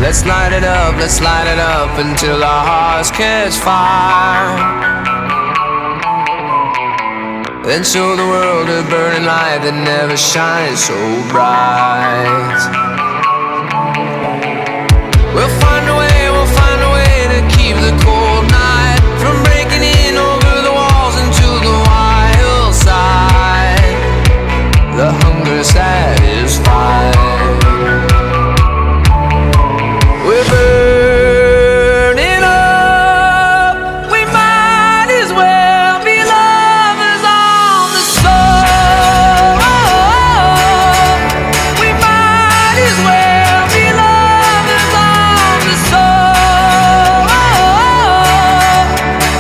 Let's light it up until our hearts catch fire. Then show the world a burning light that never shines so bright. We'll find a way to keep the cold night from breaking in over the walls into the wild side. The hunger satisfied. We're burning up. We might as well be lovers on the soul. We might as well be lovers on the soul.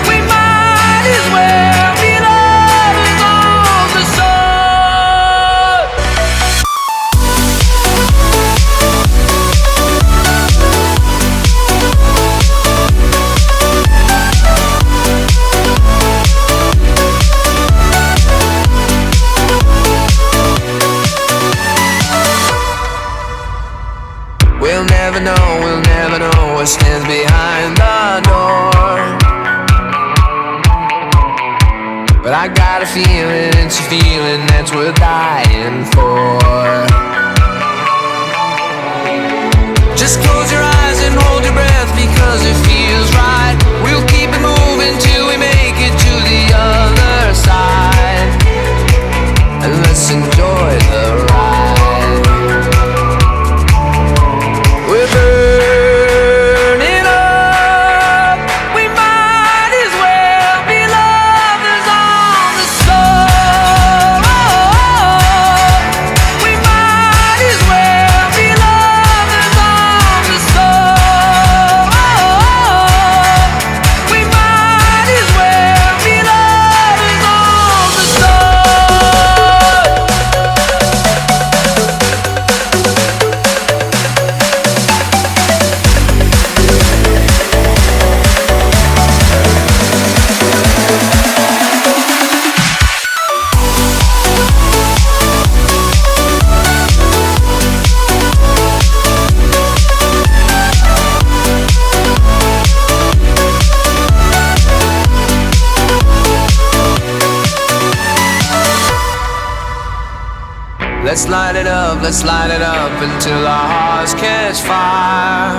We might as well be lovers on the soul. We'll never know what stands behind the door. But I got a feeling, it's a feeling that's worth dying for. Just close your eyes and hold your breath because it feels right. We'll keep it moving till we make it to the other side. And let's enjoy the ride. We're burning up. We might as well be lovers on the soul. We might as well be lovers on the soul. We might as well be lovers on the soul. Let's light it up until our hearts catch fire.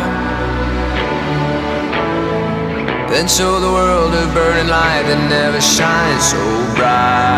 Then show the world a burning light that never shines so bright.